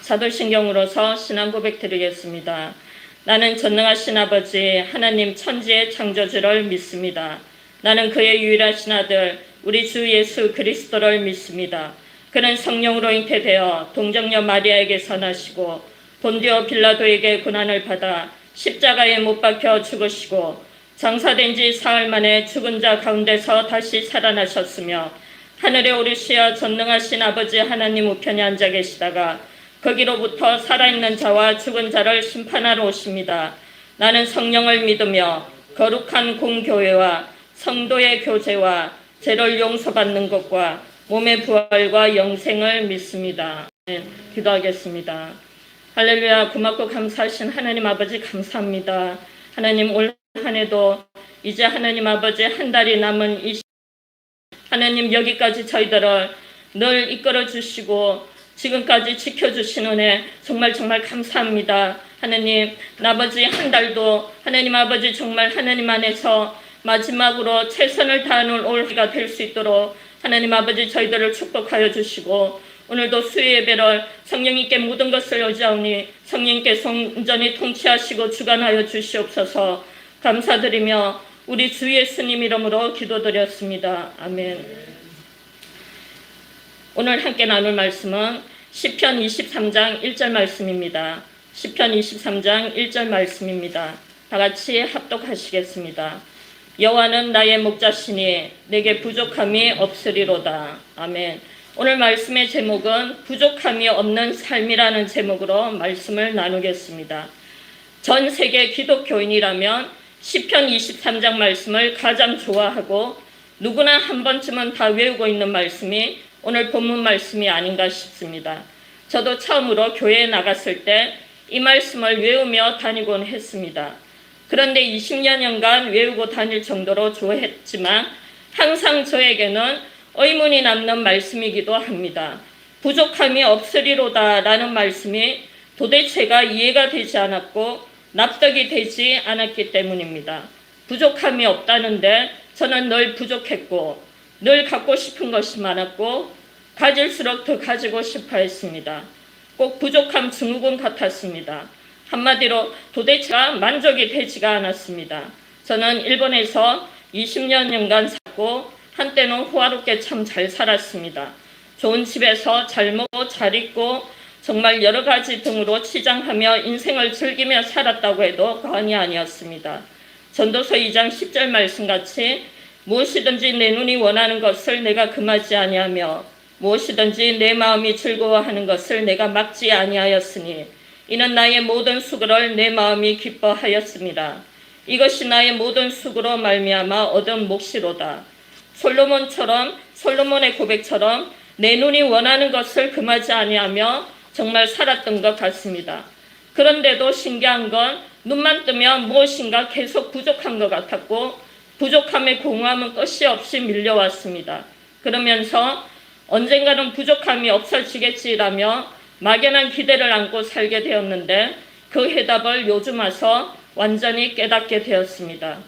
사도신경으로서 신앙 고백 드리겠습니다. 나는 전능하신 아버지 하나님 천지의 창조주를 믿습니다. 나는 그의 유일하신 아들 우리 주 예수 그리스도를 믿습니다. 그는 성령으로 잉태되어 동정녀 마리아에게서 나시고 본디오 빌라도에게 고난을 받아 십자가에 못 박혀 죽으시고 장사된 지 사흘 만에 죽은 자 가운데서 다시 살아나셨으며 하늘에 오르시어 전능하신 아버지 하나님 우편에 앉아 계시다가 거기로부터 살아있는 자와 죽은 자를 심판하러 오십니다. 나는 성령을 믿으며 거룩한 공교회와 성도의 교제와 죄를 용서받는 것과 몸의 부활과 영생을 믿습니다. 기도하겠습니다. 할렐루야. 고맙고 감사하신 하나님 아버지 감사합니다. 하나님 올 한 해도 이제 하나님 아버지 한 달이 남은 이 하나님 여기까지 저희들을 늘 이끌어 주시고 지금까지 지켜주신 은혜 정말 감사합니다. 하나님 아버지 한 달도 하나님 아버지 정말 하나님 안에서 마지막으로 최선을 다하는 올해가 될 수 있도록 하나님 아버지 저희들을 축복하여 주시고 오늘도 수요 예배를 성령님께 모든 것을 여자오니 성령님께서 온전히 통치하시고 주관하여 주시옵소서. 감사드리며 우리 주 예수님 이름으로 기도드렸습니다. 아멘. 오늘 함께 나눌 말씀은 시편 23장 1절 말씀입니다. 시편 23장 1절 말씀입니다. 다 같이 합독하시겠습니다. 여호와는 나의 목자시니 내게 부족함이 없으리로다. 아멘. 오늘 말씀의 제목은 부족함이 없는 삶이라는 제목으로 말씀을 나누겠습니다. 전 세계 기독교인이라면 시편 23장 말씀을 가장 좋아하고 누구나 한 번쯤은 다 외우고 있는 말씀이 오늘 본문 말씀이 아닌가 싶습니다. 저도 처음으로 교회에 나갔을 때 이 말씀을 외우며 다니곤 했습니다. 그런데 20여년간 외우고 다닐 정도로 좋아했지만 항상 저에게는 의문이 남는 말씀이기도 합니다. 부족함이 없으리로다 라는 말씀이 도대체가 이해가 되지 않았고 납득이 되지 않았기 때문입니다. 부족함이 없다는데 저는 늘 부족했고 늘 갖고 싶은 것이 많았고 가질수록 더 가지고 싶어 했습니다. 꼭 부족함 증후군 같았습니다. 한마디로 도대체가 만족이 되지가 않았습니다. 저는 일본에서 20여년간 살고 한때는 호화롭게 참 잘 살았습니다. 좋은 집에서 잘 먹고 잘 입고 정말 여러 가지 등으로 치장하며 인생을 즐기며 살았다고 해도 과언이 아니었습니다. 전도서 2장 10절 말씀같이 무엇이든지 내 눈이 원하는 것을 내가 금하지 아니하며 무엇이든지 내 마음이 즐거워하는 것을 내가 막지 아니하였으니 이는 나의 모든 수고를 내 마음이 기뻐하였습니다. 이것이 나의 모든 수고로 말미암아 얻은 몫이로다. 솔로몬의 고백처럼 내 눈이 원하는 것을 금하지 아니하며 정말 살았던 것 같습니다. 그런데도 신기한 건 눈만 뜨면 무엇인가 계속 부족한 것 같았고 부족함의 공허함은 끝이 없이 밀려왔습니다. 그러면서 언젠가는 부족함이 없어지겠지라며 막연한 기대를 안고 살게 되었는데 그 해답을 요즘 와서 완전히 깨닫게 되었습니다.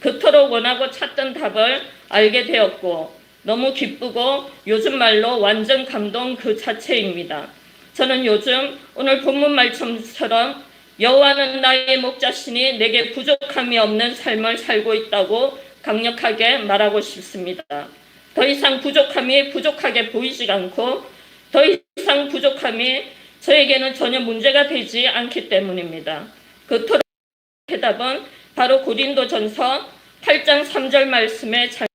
그토록 원하고 찾던 답을 알게 되었고 너무 기쁘고 요즘 말로 완전 감동 그 자체입니다. 저는 요즘 오늘 본문 말씀처럼 여호와는 나의 목자시니 내게 부족함이 없는 삶을 살고 있다고 강력하게 말하고 싶습니다. 더 이상 부족함이 부족하게 보이지가 않고 더 이상 부족함이 저에게는 전혀 문제가 되지 않기 때문입니다. 그토록 해답은 바로 고린도전서 8장 3절 말씀에 잘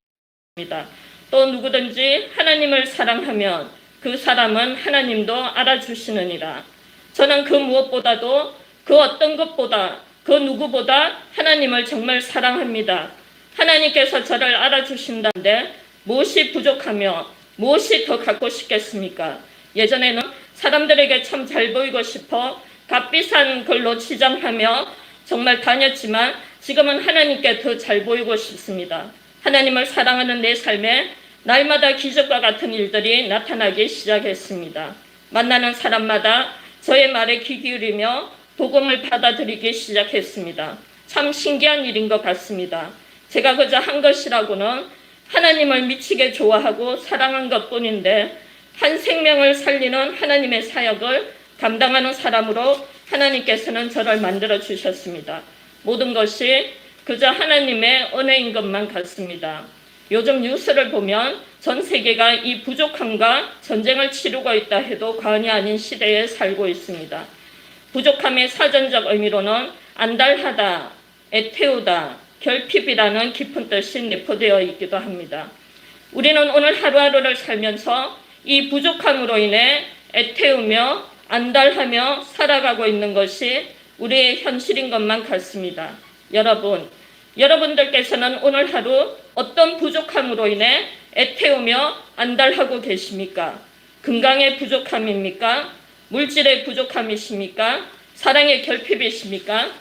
있습니다. 또 누구든지 하나님을 사랑하면 그 사람은 하나님도 알아주시느니라. 저는 그 무엇보다도 그 어떤 것보다 그 누구보다 하나님을 정말 사랑합니다. 하나님께서 저를 알아주신다는데 무엇이 부족하며 무엇이 더 갖고 싶겠습니까? 예전에는 사람들에게 참 잘 보이고 싶어 값비싼 걸로 치장하며 정말 다녔지만 지금은 하나님께 더 잘 보이고 싶습니다. 하나님을 사랑하는 내 삶에 날마다 기적과 같은 일들이 나타나기 시작했습니다. 만나는 사람마다 저의 말에 귀 기울이며 복음을 받아들이기 시작했습니다. 참 신기한 일인 것 같습니다. 제가 그저 한 것이라고는 하나님을 미치게 좋아하고 사랑한 것뿐인데 한 생명을 살리는 하나님의 사역을 감당하는 사람으로 하나님께서는 저를 만들어 주셨습니다. 모든 것이 그저 하나님의 은혜인 것만 같습니다. 요즘 뉴스를 보면 전 세계가 이 부족함과 전쟁을 치르고 있다 해도 과언이 아닌 시대에 살고 있습니다. 부족함의 사전적 의미로는 안달하다, 애태우다, 결핍이라는 깊은 뜻이 내포되어 있기도 합니다. 우리는 오늘 하루하루를 살면서 이 부족함으로 인해 애태우며 안달하며 살아가고 있는 것이 우리의 현실인 것만 같습니다. 여러분들께서는 오늘 하루 어떤 부족함으로 인해 애태우며 안달하고 계십니까? 건강의 부족함입니까? 물질의 부족함이십니까? 사랑의 결핍이십니까?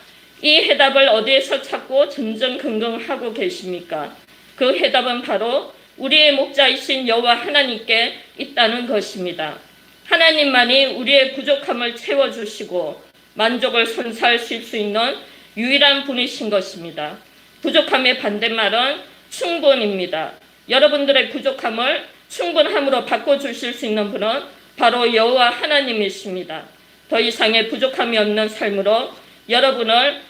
이 해답을 어디에서 찾고 전전긍긍하고 계십니까? 그 해답은 바로 우리의 목자이신 여호와 하나님께 있다는 것입니다. 하나님만이 우리의 부족함을 채워주시고 만족을 선사하실 수 있는 유일한 분이신 것입니다. 부족함의 반대말은 충분입니다. 여러분들의 부족함을 충분함으로 바꿔주실 수 있는 분은 바로 여호와 하나님이십니다. 더 이상의 부족함이 없는 삶으로 여러분을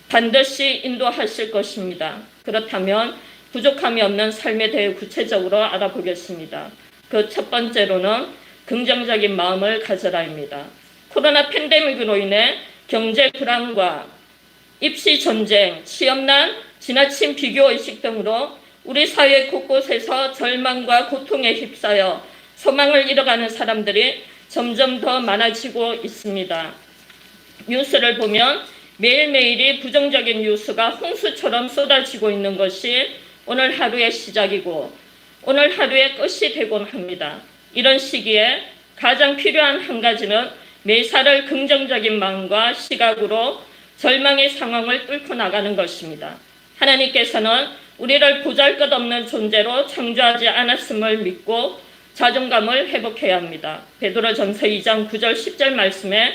반드시 인도하실 것입니다. 그렇다면 부족함이 없는 삶에 대해 구체적으로 알아보겠습니다. 그 첫 번째로는 긍정적인 마음을 가져라입니다. 코로나 팬데믹으로 인해 경제 불안과 입시 전쟁, 취업난, 지나친 비교의식 등으로 우리 사회 곳곳에서 절망과 고통에 휩싸여 소망을 잃어가는 사람들이 점점 더 많아지고 있습니다. 뉴스를 보면 매일매일이 부정적인 뉴스가 홍수처럼 쏟아지고 있는 것이 오늘 하루의 시작이고 오늘 하루의 끝이 되곤 합니다. 이런 시기에 가장 필요한 한 가지는 매사를 긍정적인 마음과 시각으로 절망의 상황을 뚫고 나가는 것입니다. 하나님께서는 우리를 보잘것없는 존재로 창조하지 않았음을 믿고 자존감을 회복해야 합니다. 베드로전서 2장 9절 10절 말씀에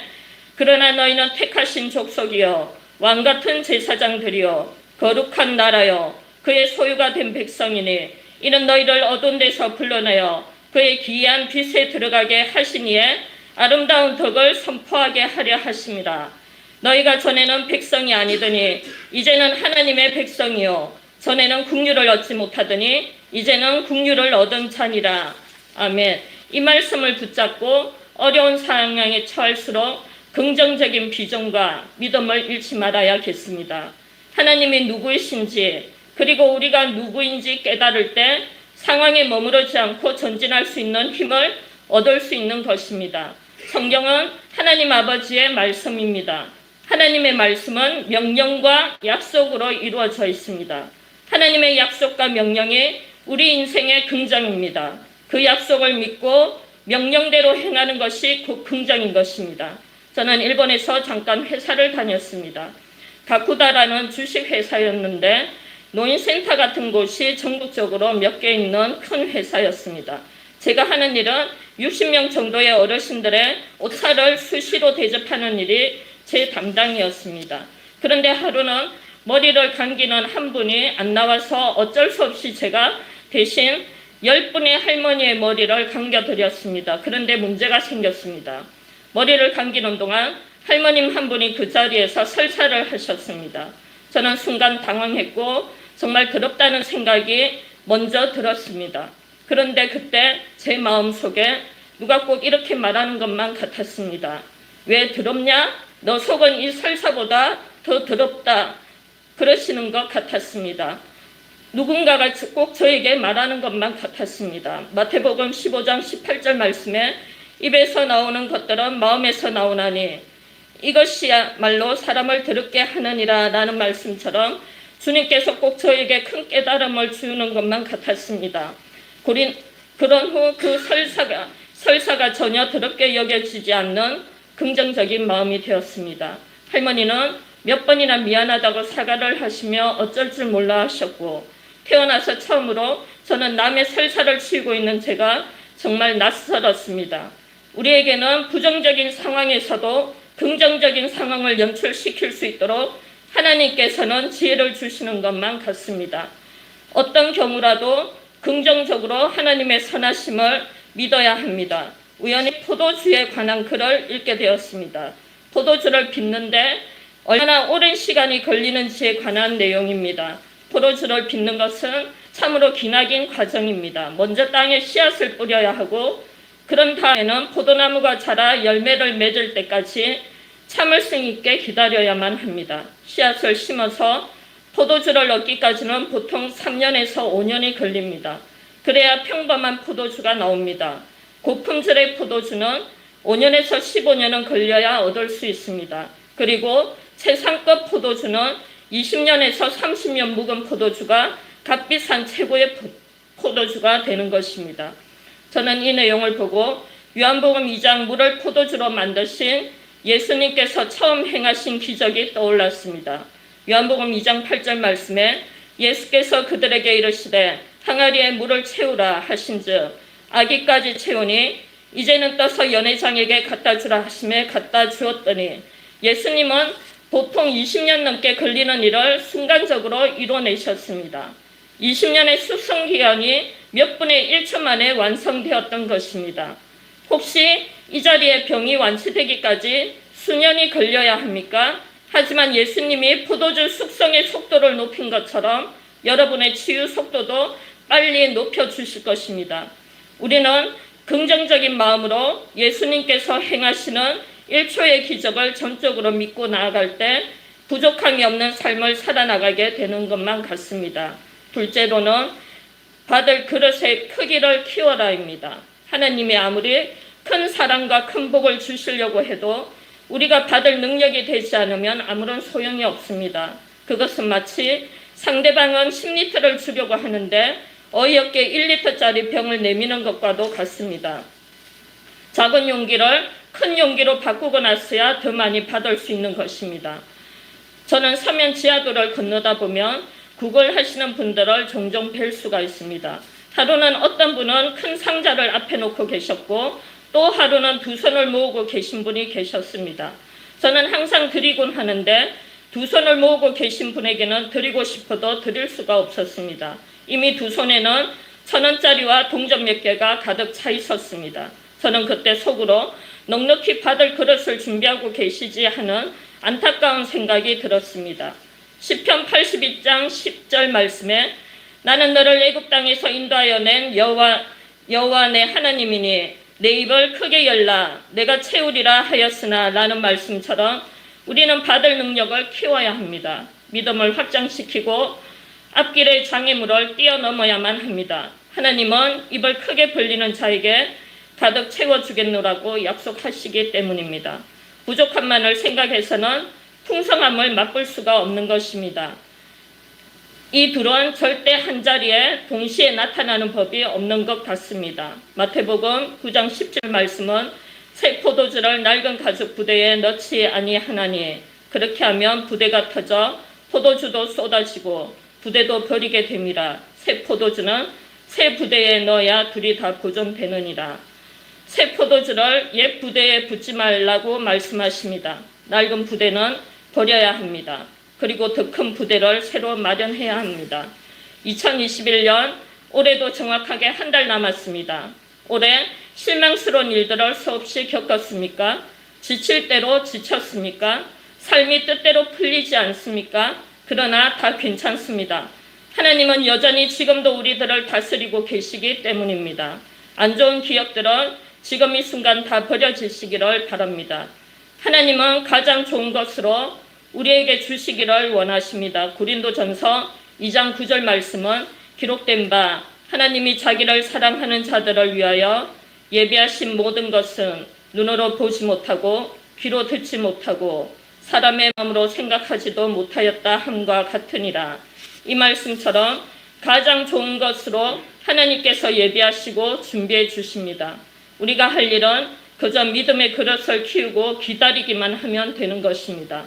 그러나 너희는 택하신 족속이여 왕같은 제사장들이여 거룩한 나라여 그의 소유가 된 백성이니 이는 너희를 어두운 데서 불러내어 그의 기이한 빛에 들어가게 하시니에 아름다운 덕을 선포하게 하려 하심이라. 너희가 전에는 백성이 아니더니 이제는 하나님의 백성이요 전에는 국류를 얻지 못하더니 이제는 국류를 얻은 자니라. 아멘. 이 말씀을 붙잡고 어려운 상황에 처할수록 긍정적인 비전과 믿음을 잃지 말아야겠습니다. 하나님이 누구이신지 그리고 우리가 누구인지 깨달을 때 상황에 머무르지 않고 전진할 수 있는 힘을 얻을 수 있는 것입니다. 성경은 하나님 아버지의 말씀입니다. 하나님의 말씀은 명령과 약속으로 이루어져 있습니다. 하나님의 약속과 명령이 우리 인생의 긍정입니다. 그 약속을 믿고 명령대로 행하는 것이 곧 긍정인 것입니다. 저는 일본에서 잠깐 회사를 다녔습니다. 가쿠다라는 주식회사였는데 노인센터 같은 곳이 전국적으로 몇 개 있는 큰 회사였습니다. 제가 하는 일은 60명 정도의 어르신들의 오차를 수시로 대접하는 일이 제 담당이었습니다. 그런데 하루는 머리를 감기는 한 분이 안 나와서 어쩔 수 없이 제가 대신 10분의 할머니의 머리를 감겨드렸습니다. 그런데 문제가 생겼습니다. 머리를 감기는 동안 할머님 한 분이 그 자리에서 설사를 하셨습니다. 저는 순간 당황했고 정말 더럽다는 생각이 먼저 들었습니다. 그런데 그때 제 마음속에 누가 꼭 이렇게 말하는 것만 같았습니다. 왜 더럽냐? 너 속은 이 설사보다 더 더럽다. 그러시는 것 같았습니다. 누군가가 꼭 저에게 말하는 것만 같았습니다. 마태복음 15장 18절 말씀에 입에서 나오는 것들은 마음에서 나오나니 이것이야말로 사람을 더럽게 하느니라 라는 말씀처럼 주님께서 꼭 저에게 큰 깨달음을 주는 것만 같았습니다. 그런 후 그 설사가 전혀 더럽게 여겨지지 않는 긍정적인 마음이 되었습니다. 할머니는 몇 번이나 미안하다고 사과를 하시며 어쩔 줄 몰라 하셨고 태어나서 처음으로 저는 남의 설사를 치우고 있는 제가 정말 낯설었습니다. 우리에게는 부정적인 상황에서도 긍정적인 상황을 연출시킬 수 있도록 하나님께서는 지혜를 주시는 것만 같습니다. 어떤 경우라도 긍정적으로 하나님의 선하심을 믿어야 합니다. 우연히 포도주에 관한 글을 읽게 되었습니다. 포도주를 빚는데 얼마나 오랜 시간이 걸리는지에 관한 내용입니다. 포도주를 빚는 것은 참으로 기나긴 과정입니다. 먼저 땅에 씨앗을 뿌려야 하고 그런 다음에는 포도나무가 자라 열매를 맺을 때까지 참을성 있게 기다려야만 합니다. 씨앗을 심어서 포도주를 얻기까지는 보통 3년에서 5년이 걸립니다. 그래야 평범한 포도주가 나옵니다. 고품질의 포도주는 5년에서 15년은 걸려야 얻을 수 있습니다. 그리고 최상급 포도주는 20년에서 30년 묵은 포도주가 값비싼 최고의 포도주가 되는 것입니다. 저는 이 내용을 보고 요한복음 2장 물을 포도주로 만드신 예수님께서 처음 행하신 기적이 떠올랐습니다. 요한복음 2장 8절 말씀에 예수께서 그들에게 이르시되 항아리에 물을 채우라 하신즉 아기까지 채우니 이제는 떠서 연회장에게 갖다 주라 하심에 갖다 주었더니 예수님은 보통 20년 넘게 걸리는 일을 순간적으로 이뤄내셨습니다. 20년의 숙성기간이 몇 분의 1초 만에 완성되었던 것입니다. 혹시 이 자리에 병이 완치되기까지 수년이 걸려야 합니까? 하지만 예수님이 포도주 숙성의 속도를 높인 것처럼 여러분의 치유 속도도 빨리 높여주실 것입니다. 우리는 긍정적인 마음으로 예수님께서 행하시는 1초의 기적을 전적으로 믿고 나아갈 때 부족함이 없는 삶을 살아나가게 되는 것만 같습니다. 둘째로는 받을 그릇의 크기를 키워라입니다. 하나님이 아무리 큰 사랑과 큰 복을 주시려고 해도 우리가 받을 능력이 되지 않으면 아무런 소용이 없습니다. 그것은 마치 상대방은 10리터를 주려고 하는데 어이없게 1리터짜리 병을 내미는 것과도 같습니다. 작은 용기를 큰 용기로 바꾸고 나서야 더 많이 받을 수 있는 것입니다. 저는 서면 지하도를 건너다 보면 구걸 하시는 분들을 종종 뵐 수가 있습니다. 하루는 어떤 분은 큰 상자를 앞에 놓고 계셨고 또 하루는 두 손을 모으고 계신 분이 계셨습니다. 저는 항상 드리곤 하는데 두 손을 모으고 계신 분에게는 드리고 싶어도 드릴 수가 없었습니다. 이미 두 손에는 1,000원짜리와 동전 몇 개가 가득 차 있었습니다. 저는 그때 속으로 넉넉히 받을 그릇을 준비하고 계시지 하는 안타까운 생각이 들었습니다. 시편 82장 10절 말씀에 나는 너를 애굽 땅에서 인도하여 낸 여호와 내 하나님이니 내 입을 크게 열라 내가 채우리라 하였으나 라는 말씀처럼 우리는 받을 능력을 키워야 합니다. 믿음을 확장시키고 앞길의 장애물을 뛰어넘어야만 합니다. 하나님은 입을 크게 벌리는 자에게 가득 채워주겠노라고 약속하시기 때문입니다. 부족함만을 생각해서는 풍성함을 맛볼 수가 없는 것입니다. 이 둘은 절대 한자리에 동시에 나타나는 법이 없는 것 같습니다. 마태복음 9장 10절 말씀은 새 포도주를 낡은 가죽 부대에 넣지 아니하나니 그렇게 하면 부대가 터져 포도주도 쏟아지고 부대도 버리게 됨이라. 새 포도주는 새 부대에 넣어야 둘이 다 보존되느니라. 새 포도주를 옛 부대에 붓지 말라고 말씀하십니다. 낡은 부대는 버려야 합니다. 그리고 더 큰 부대를 새로 마련해야 합니다. 2021년 올해도 정확하게 한 달 남았습니다. 올해 실망스러운 일들을 수없이 겪었습니까? 지칠 대로 지쳤습니까? 삶이 뜻대로 풀리지 않습니까? 그러나 다 괜찮습니다. 하나님은 여전히 지금도 우리들을 다스리고 계시기 때문입니다. 안 좋은 기억들은 지금 이 순간 다 버려지시기를 바랍니다. 하나님은 가장 좋은 것으로 우리에게 주시기를 원하십니다. 고린도전서 2장 9절 말씀은 기록된 바 하나님이 자기를 사랑하는 자들을 위하여 예비하신 모든 것은 눈으로 보지 못하고 귀로 듣지 못하고 사람의 마음으로 생각하지도 못하였다 함과 같으니라. 이 말씀처럼 가장 좋은 것으로 하나님께서 예비하시고 준비해 주십니다. 우리가 할 일은 그저 믿음의 그릇을 키우고 기다리기만 하면 되는 것입니다.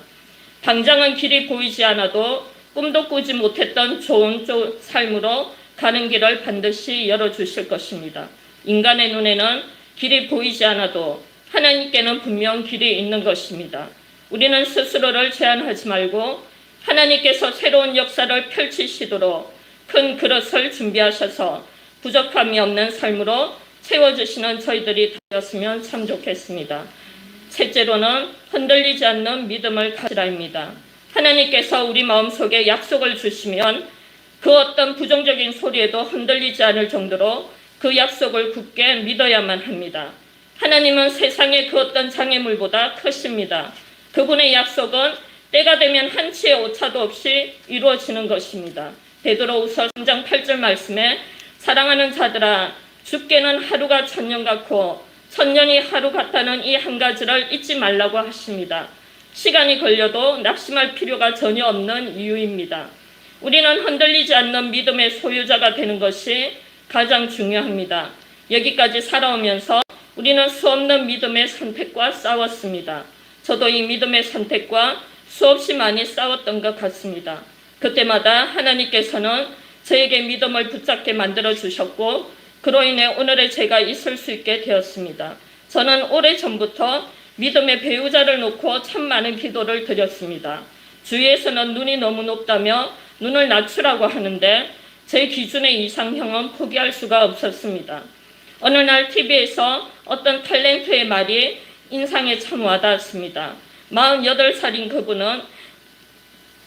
당장은 길이 보이지 않아도 꿈도 꾸지 못했던 좋은 삶으로 가는 길을 반드시 열어주실 것입니다. 인간의 눈에는 길이 보이지 않아도 하나님께는 분명 길이 있는 것입니다. 우리는 스스로를 제한하지 말고 하나님께서 새로운 역사를 펼치시도록 큰 그릇을 준비하셔서 부족함이 없는 삶으로 채워주시는 저희들이 되었으면 참 좋겠습니다. 셋째로는 흔들리지 않는 믿음을 가지라입니다. 하나님께서 우리 마음속에 약속을 주시면 그 어떤 부정적인 소리에도 흔들리지 않을 정도로 그 약속을 굳게 믿어야만 합니다. 하나님은 세상의 그 어떤 장애물보다 크십니다. 그분의 약속은 때가 되면 한치의 오차도 없이 이루어지는 것입니다. 베드로후서 3장 8절 말씀에 사랑하는 자들아 주께는 하루가 천년 같고 천년이 하루 같다는 이 한 가지를 잊지 말라고 하십니다. 시간이 걸려도 낙심할 필요가 전혀 없는 이유입니다. 우리는 흔들리지 않는 믿음의 소유자가 되는 것이 가장 중요합니다. 여기까지 살아오면서 우리는 수없는 믿음의 선택과 싸웠습니다. 저도 이 믿음의 선택과 수없이 많이 싸웠던 것 같습니다. 그때마다 하나님께서는 저에게 믿음을 붙잡게 만들어 주셨고 그로 인해 오늘의 제가 있을 수 있게 되었습니다. 저는 오래전부터 믿음의 배우자를 놓고 참 많은 기도를 드렸습니다. 주위에서는 눈이 너무 높다며 눈을 낮추라고 하는데 제 기준의 이상형은 포기할 수가 없었습니다. 어느 날 TV에서 어떤 탤런트의 말이 인상에 참 와닿았습니다. 48살인 그분은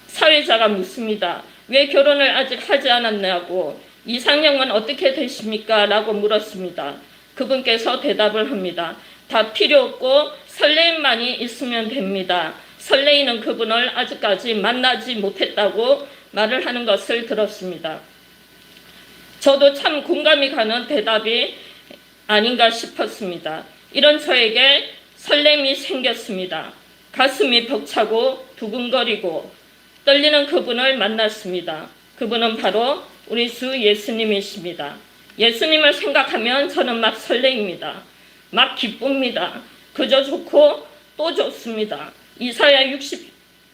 사회자가 묻습니다. 왜 결혼을 아직 하지 않았냐고, 이상형은 어떻게 되십니까? 라고 물었습니다. 그분께서 대답을 합니다. 다 필요 없고 설레임만이 있으면 됩니다. 설레이는 그분을 아직까지 만나지 못했다고 말을 하는 것을 들었습니다. 저도 참 공감이 가는 대답이 아닌가 싶었습니다. 이런 저에게 설렘이 생겼습니다. 가슴이 벅차고 두근거리고 떨리는 그분을 만났습니다. 그분은 바로 우리 주 예수님이십니다. 예수님을 생각하면 저는 막 설레입니다. 막 기쁩니다. 그저 좋고 또 좋습니다. 이사야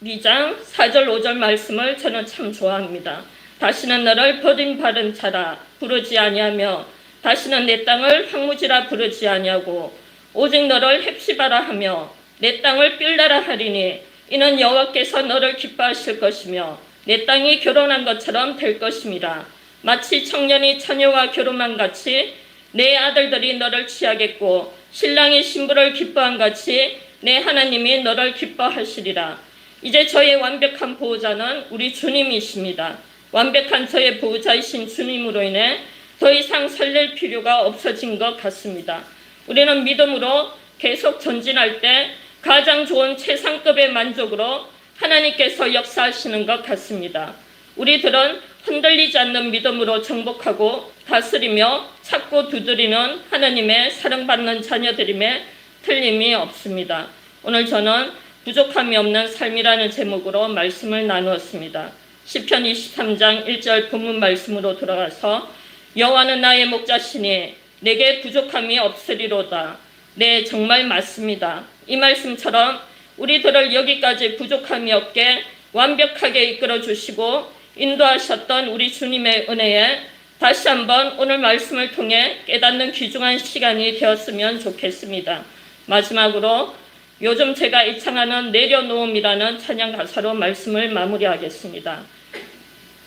62장 4절 5절 말씀을 저는 참 좋아합니다. 다시는 너를 버림받은 자라 부르지 아니하며 다시는 내 땅을 황무지라 부르지 아니하고 오직 너를 헵시바라 하며 내 땅을 빌라라 하리니 이는 여호와께서 너를 기뻐하실 것이며 내 땅이 결혼한 것처럼 될 것임이라. 마치 청년이 처녀와 결혼한 같이 내 아들들이 너를 취하겠고 신랑이 신부를 기뻐한 같이 내 하나님이 너를 기뻐하시리라. 이제 저의 완벽한 보호자는 우리 주님이십니다. 완벽한 저의 보호자이신 주님으로 인해 더 이상 설렐 필요가 없어진 것 같습니다. 우리는 믿음으로 계속 전진할 때 가장 좋은 최상급의 만족으로 하나님께서 역사하시는 것 같습니다. 우리들은 흔들리지 않는 믿음으로 정복하고 다스리며 찾고 두드리는 하나님의 사랑받는 자녀들임에 틀림이 없습니다. 오늘 저는 부족함이 없는 삶이라는 제목으로 말씀을 나누었습니다. 시편 23장 1절 본문 말씀으로 돌아가서 여호와는 나의 목자시니 내게 부족함이 없으리로다. 네, 정말 맞습니다. 이 말씀처럼 우리들을 여기까지 부족함이 없게 완벽하게 이끌어 주시고 인도하셨던 우리 주님의 은혜에 다시 한번 오늘 말씀을 통해 깨닫는 귀중한 시간이 되었으면 좋겠습니다. 마지막으로 요즘 제가 애창하는 내려놓음이라는 찬양 가사로 말씀을 마무리하겠습니다.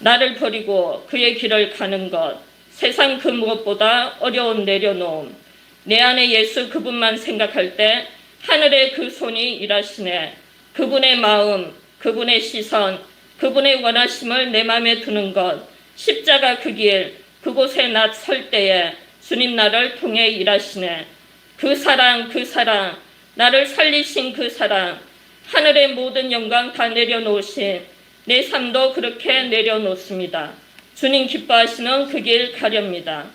나를 버리고 그의 길을 가는 것, 세상 그 무엇보다 어려운 내려놓음, 내 안에 예수 그분만 생각할 때 하늘의 그 손이 일하시네. 그분의 마음, 그분의 시선, 그분의 원하심을 내 마음에 두는 것, 십자가 그 길, 그곳에 나 설 때에 주님 나를 통해 일하시네. 그 사랑, 나를 살리신 그 사랑, 하늘의 모든 영광 다 내려놓으신 내 삶도 그렇게 내려놓습니다. 주님 기뻐하시는 그 길 가렵니다.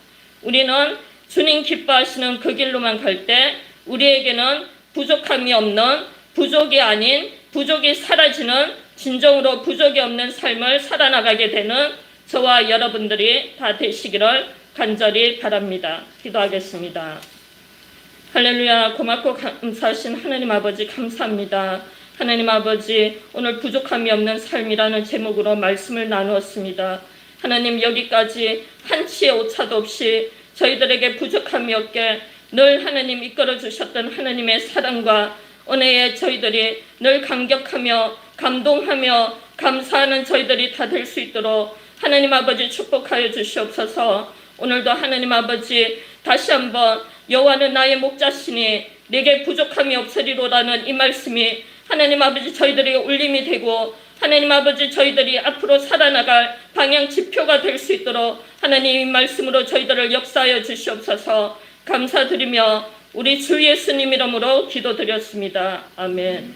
우리는 주님 기뻐하시는 그 길로만 갈 때 우리에게는 부족함이 없는, 부족이 아닌 부족이 사라지는, 진정으로 부족이 없는 삶을 살아나가게 되는 저와 여러분들이 다 되시기를 간절히 바랍니다. 기도하겠습니다. 할렐루야. 고맙고 감사하신 하나님 아버지 감사합니다. 하나님 아버지, 오늘 부족함이 없는 삶이라는 제목으로 말씀을 나누었습니다. 하나님, 여기까지 한치의 오차도 없이 저희들에게 부족함이 없게 늘 하나님 이끌어 주셨던 하나님의 사랑과 은혜에 저희들이 늘 감격하며 감동하며 감사하는 저희들이 다 될 수 있도록 하나님 아버지 축복하여 주시옵소서. 오늘도 하나님 아버지 다시 한번 여호와는 나의 목자시니 내게 부족함이 없으리로라는 이 말씀이 하나님 아버지 저희들에게 울림이 되고 하나님 아버지 저희들이 앞으로 살아나갈 방향 지표가 될 수 있도록 하나님 이 말씀으로 저희들을 역사하여 주시옵소서. 감사드리며 우리 주 예수님 이름으로 기도드렸습니다. 아멘.